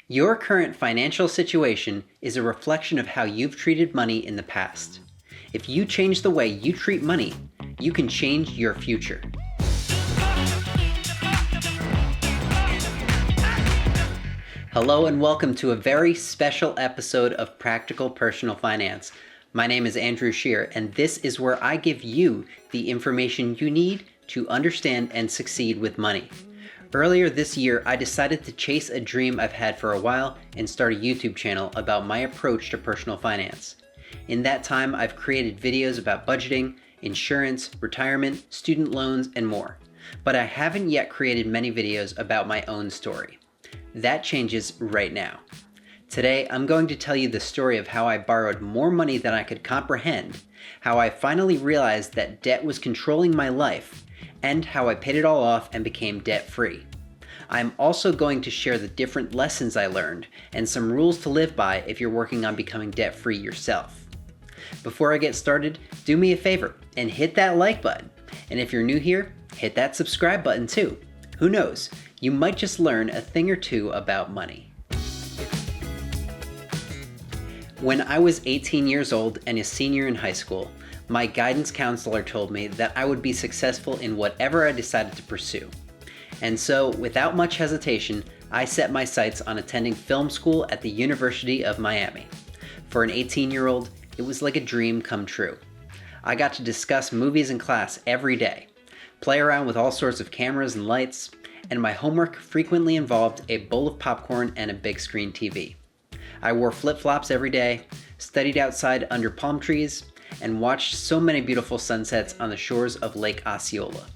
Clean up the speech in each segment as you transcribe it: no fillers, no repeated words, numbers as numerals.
Your current financial situation is a reflection of how you've treated money in the past. If you change the way you treat money, you can change your future. Hello and welcome to a very special episode of Practical Personal Finance. My name is Andrew Shear, and this is where I give you the information you need to understand and succeed with money. Earlier this year, I decided to chase a dream I've had for a while and start a YouTube channel about my approach to personal finance. In that time, I've created videos about budgeting, insurance, retirement, student loans, and more. But I haven't yet created many videos about my own story. That changes right now. Today, I'm going to tell you the story of how I borrowed more money than I could comprehend, how I finally realized that debt was controlling my life, and how I paid it all off and became debt-free. I'm also going to share the different lessons I learned and some rules to live by if you're working on becoming debt-free yourself. Before I get started, do me a favor and hit that like button. And if you're new here, hit that subscribe button too. Who knows, you might just learn a thing or two about money. When I was 18 years old and a senior in high school, my guidance counselor told me that I would be successful in whatever I decided to pursue. And so, without much hesitation, I set my sights on attending film school at the University of Miami. For an 18-year-old, it was like a dream come true. I got to discuss movies in class every day, play around with all sorts of cameras and lights, and my homework frequently involved a bowl of popcorn and a big screen TV. I wore flip-flops every day, studied outside under palm trees, and watched so many beautiful sunsets on the shores of Lake Osceola.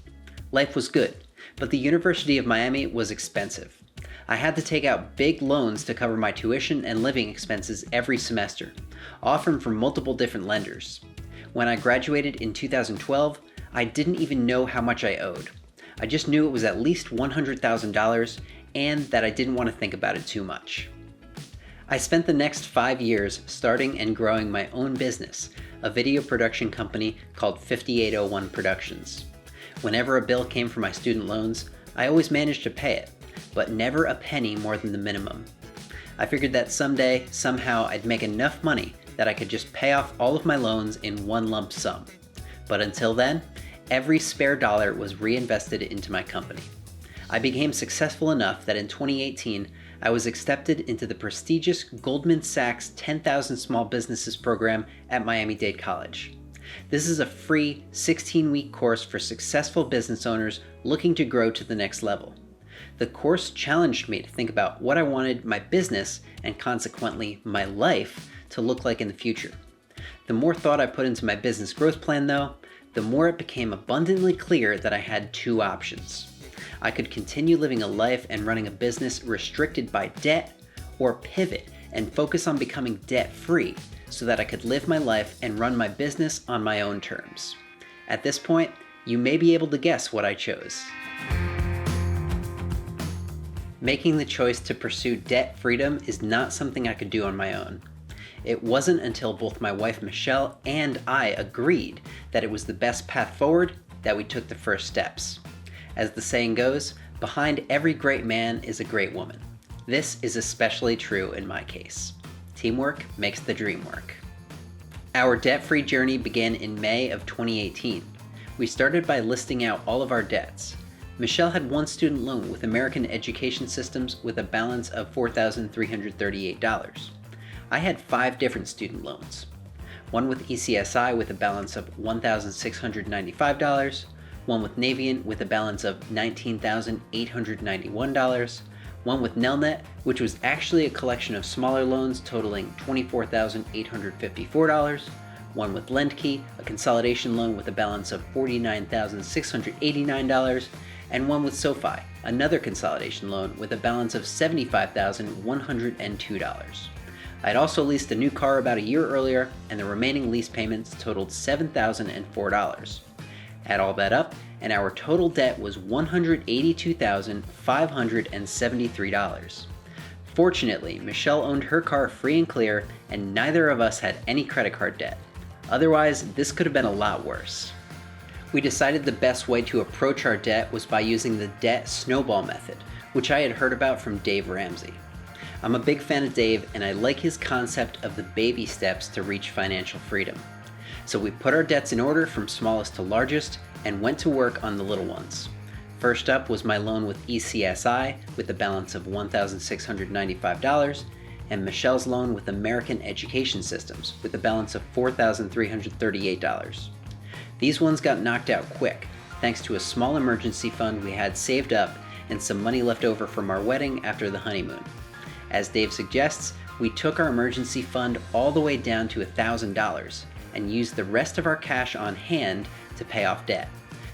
Life was good, but the University of Miami was expensive. I had to take out big loans to cover my tuition and living expenses every semester, often from multiple different lenders. When I graduated in 2012, I didn't even know how much I owed. I just knew it was at least $100,000 and that I didn't want to think about it too much. I spent the next 5 years starting and growing my own business, a video production company called 5801 Productions. Whenever a bill came for my student loans, I always managed to pay it, but never a penny more than the minimum. I figured that someday, somehow, I'd make enough money that I could just pay off all of my loans in one lump sum. But until then, every spare dollar was reinvested into my company. I became successful enough that in 2018, I was accepted into the prestigious Goldman Sachs 10,000 Small Businesses program at Miami-Dade College. This is a free 16-week course for successful business owners looking to grow to the next level. The course challenged me to think about what I wanted my business, and consequently my life, to look like in the future. The more thought I put into my business growth plan though, the more it became abundantly clear that I had two options. I could continue living a life and running a business restricted by debt, or pivot and focus on becoming debt-free so that I could live my life and run my business on my own terms. At this point, you may be able to guess what I chose. Making the choice to pursue debt freedom is not something I could do on my own. It wasn't until both my wife Michelle and I agreed that it was the best path forward that we took the first steps. As the saying goes, behind every great man is a great woman. This is especially true in my case. Teamwork makes the dream work. Our debt-free journey began in May of 2018. We started by listing out all of our debts. Michelle had one student loan with American Education Systems with a balance of $4,338. I had 5 different student loans. One with ECSI with a balance of $1,695, one with Navient with a balance of $19,891, one with Nelnet, which was actually a collection of smaller loans totaling $24,854, one with LendKey, a consolidation loan with a balance of $49,689, and one with SoFi, another consolidation loan with a balance of $75,102. I'd also leased a new car about a year earlier, and the remaining lease payments totaled $7,004. Add all that up, and our total debt was $182,573. Fortunately, Michelle owned her car free and clear, and neither of us had any credit card debt. Otherwise, this could have been a lot worse. We decided the best way to approach our debt was by using the debt snowball method, which I had heard about from Dave Ramsey. I'm a big fan of Dave, and I like his concept of the baby steps to reach financial freedom. So we put our debts in order from smallest to largest and went to work on the little ones. First up was my loan with ECSI with a balance of $1,695, and Michelle's loan with American Education Systems with a balance of $4,338. These ones got knocked out quick, thanks to a small emergency fund we had saved up and some money left over from our wedding after the honeymoon. As Dave suggests, we took our emergency fund all the way down to $1,000 and used the rest of our cash on hand to pay off debt.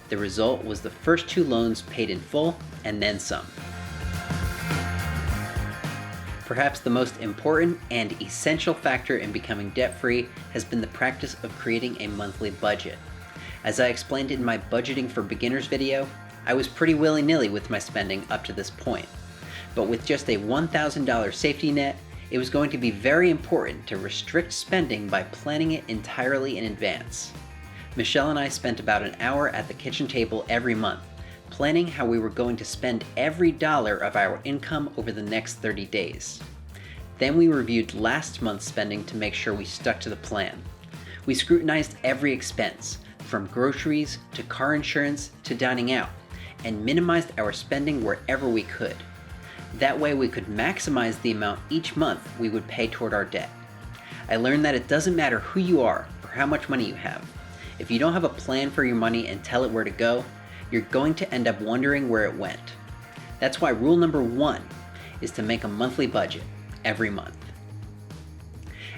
The result was the first 2 loans paid in full and then some. Perhaps the most important and essential factor in becoming debt-free has been the practice of creating a monthly budget. As I explained in my Budgeting for Beginners video, I was pretty willy-nilly with my spending up to this point. But with just a $1,000 safety net, it was going to be very important to restrict spending by planning it entirely in advance. Michelle and I spent about an hour at the kitchen table every month, planning how we were going to spend every dollar of our income over the next 30 days. Then we reviewed last month's spending to make sure we stuck to the plan. We scrutinized every expense, from groceries to car insurance to dining out, and minimized our spending wherever we could. That way we could maximize the amount each month we would pay toward our debt. I learned that it doesn't matter who you are or how much money you have. If you don't have a plan for your money and tell it where to go, you're going to end up wondering where it went. That's why rule number 1 is to make a monthly budget every month.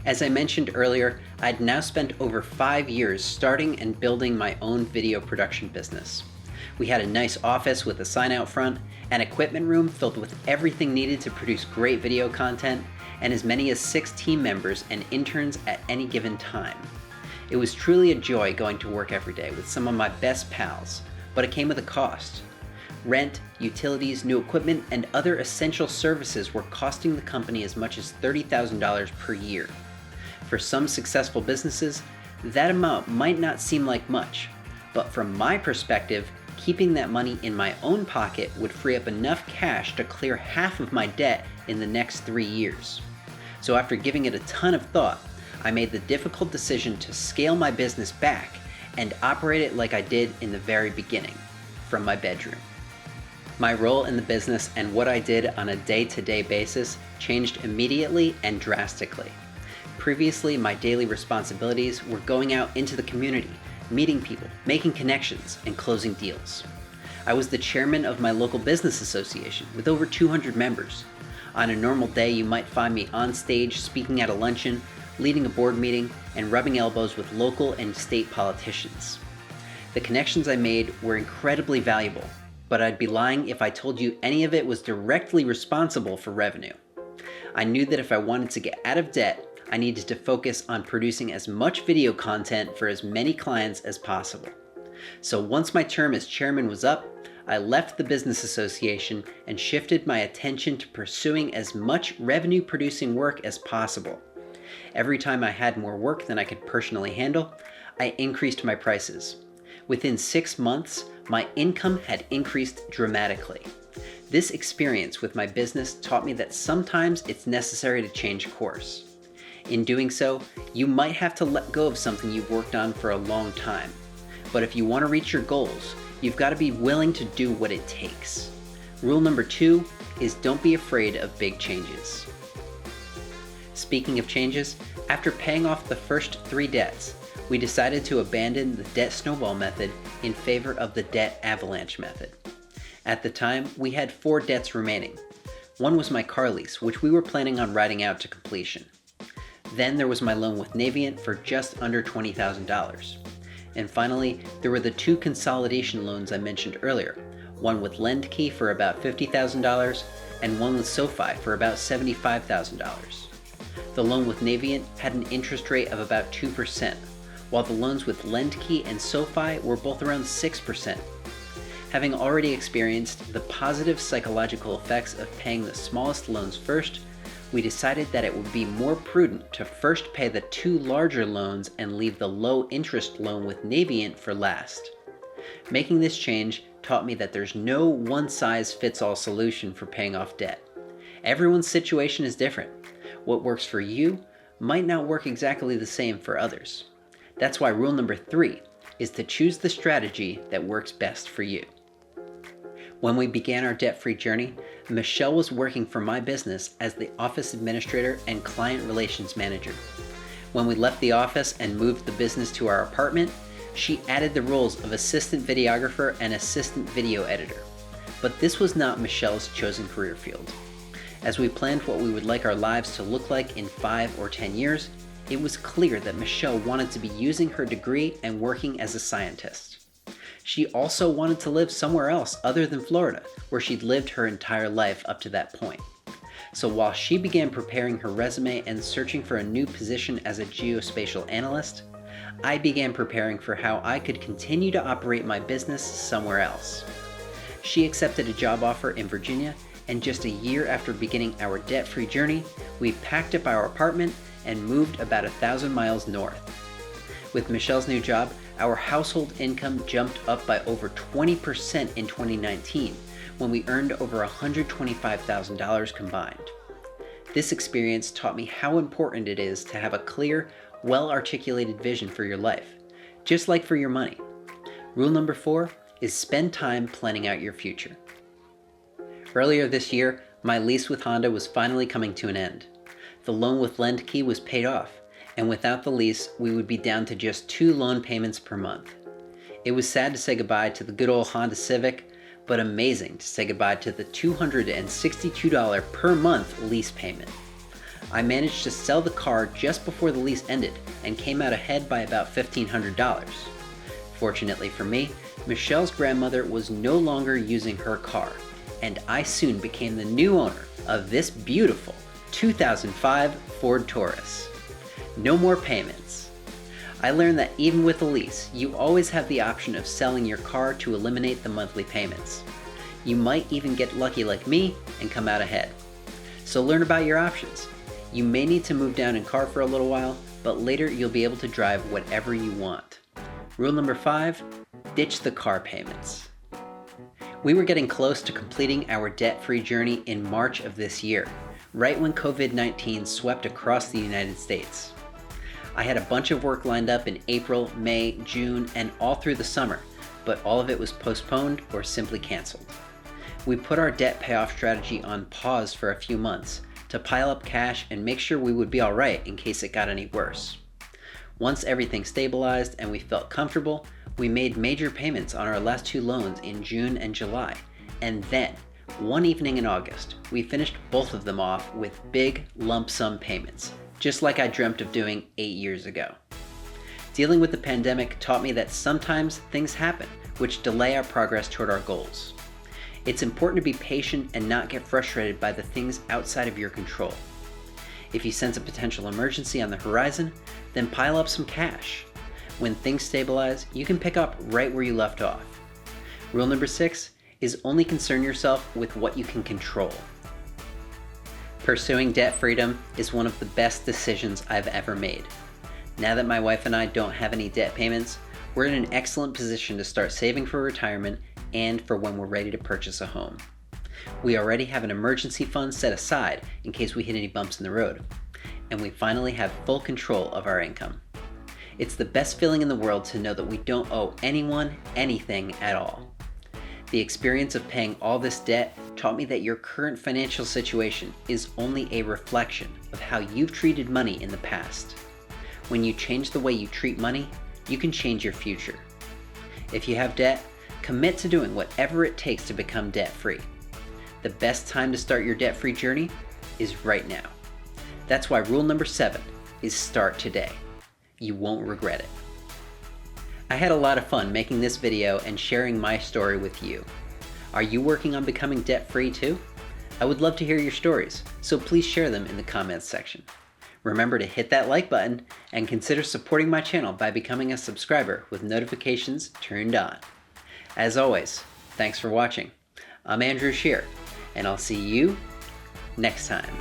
As I mentioned earlier, I'd now spent over 5 years starting and building my own video production business. We had a nice office with a sign out front, an equipment room filled with everything needed to produce great video content, and as many as 6 team members and interns at any given time. It was truly a joy going to work every day with some of my best pals, but it came with a cost. Rent, utilities, new equipment, and other essential services were costing the company as much as $30,000 per year. For some successful businesses, that amount might not seem like much, but from my perspective, keeping that money in my own pocket would free up enough cash to clear half of my debt in the next 3 years. So after giving it a ton of thought, I made the difficult decision to scale my business back and operate it like I did in the very beginning, from my bedroom. My role in the business and what I did on a day-to-day basis changed immediately and drastically. Previously, my daily responsibilities were going out into the community, meeting people, making connections, and closing deals. I was the chairman of my local business association with over 200 members. On a normal day, you might find me on stage speaking at a luncheon, leading a board meeting, and rubbing elbows with local and state politicians. The connections I made were incredibly valuable, but I'd be lying if I told you any of it was directly responsible for revenue. I knew that if I wanted to get out of debt, I needed to focus on producing as much video content for as many clients as possible. So once my term as chairman was up, I left the business association and shifted my attention to pursuing as much revenue-producing work as possible. Every time I had more work than I could personally handle, I increased my prices. Within 6 months, my income had increased dramatically. This experience with my business taught me that sometimes it's necessary to change course. In doing so, you might have to let go of something you've worked on for a long time. But if you want to reach your goals, you've got to be willing to do what it takes. Rule number 2 is don't be afraid of big changes. Speaking of changes, after paying off the first 3 debts, we decided to abandon the debt snowball method in favor of the debt avalanche method. At the time, we had 4 debts remaining. One was my car lease, which we were planning on riding out to completion. Then there was my loan with Navient for just under $20,000. And finally, there were the 2 consolidation loans I mentioned earlier, one with LendKey for about $50,000 and one with SoFi for about $75,000. The loan with Navient had an interest rate of about 2%, while the loans with LendKey and SoFi were both around 6%. Having already experienced the positive psychological effects of paying the smallest loans first, we decided that it would be more prudent to first pay the 2 larger loans and leave the low-interest loan with Navient for last. Making this change taught me that there's no one-size-fits-all solution for paying off debt. Everyone's situation is different. What works for you might not work exactly the same for others. That's why rule number 3 is to choose the strategy that works best for you. When we began our debt-free journey, Michelle was working for my business as the office administrator and client relations manager. When we left the office and moved the business to our apartment, she added the roles of assistant videographer and assistant video editor. But this was not Michelle's chosen career field. As we planned what we would like our lives to look like in 5 or 10 years, it was clear that Michelle wanted to be using her degree and working as a scientist. She also wanted to live somewhere else other than Florida, where she'd lived her entire life up to that point. So while she began preparing her resume and searching for a new position as a geospatial analyst, I began preparing for how I could continue to operate my business somewhere else. She accepted a job offer in Virginia, and just a year after beginning our debt-free journey, we packed up our apartment and moved about 1,000 miles north. With Michelle's new job, our household income jumped up by over 20% in 2019, when we earned over $125,000 combined. This experience taught me how important it is to have a clear, well-articulated vision for your life, just like for your money. Rule number 4 is spend time planning out your future. Earlier this year, my lease with Honda was finally coming to an end. The loan with LendKey was paid off, and without the lease, we would be down to just 2 loan payments per month. It was sad to say goodbye to the good old Honda Civic, but amazing to say goodbye to the $262 per month lease payment. I managed to sell the car just before the lease ended and came out ahead by about $1,500. Fortunately for me, Michelle's grandmother was no longer using her car, and I soon became the new owner of this beautiful 2005 Ford Taurus. No more payments. I learned that even with a lease, you always have the option of selling your car to eliminate the monthly payments. You might even get lucky like me and come out ahead. So learn about your options. You may need to move down in car for a little while, but later you'll be able to drive whatever you want. Rule number 5, ditch the car payments. We were getting close to completing our debt-free journey in March of this year, right when COVID-19 swept across the United States. I had a bunch of work lined up in April, May, June, and all through the summer, but all of it was postponed or simply canceled. We put our debt payoff strategy on pause for a few months to pile up cash and make sure we would be all right in case it got any worse. Once everything stabilized and we felt comfortable, we made major payments on our last 2 loans in June and July, and then, one evening in August, we finished both of them off with big lump sum payments, just like I dreamt of doing 8 years ago. Dealing with the pandemic taught me that sometimes things happen which delay our progress toward our goals. It's important to be patient and not get frustrated by the things outside of your control. If you sense a potential emergency on the horizon, then pile up some cash. When things stabilize, you can pick up right where you left off. Rule number 6 is only concern yourself with what you can control. Pursuing debt freedom is one of the best decisions I've ever made. Now that my wife and I don't have any debt payments, we're in an excellent position to start saving for retirement and for when we're ready to purchase a home. We already have an emergency fund set aside in case we hit any bumps in the road, and we finally have full control of our income. It's the best feeling in the world to know that we don't owe anyone anything at all. The experience of paying all this debt taught me that your current financial situation is only a reflection of how you've treated money in the past. When you change the way you treat money, you can change your future. If you have debt, commit to doing whatever it takes to become debt-free. The best time to start your debt-free journey is right now. That's why rule number 7 is start today. You won't regret it. I had a lot of fun making this video and sharing my story with you. Are you working on becoming debt-free too? I would love to hear your stories, so please share them in the comments section. Remember to hit that like button and consider supporting my channel by becoming a subscriber with notifications turned on. As always, thanks for watching. I'm Andrew Shear, and I'll see you next time.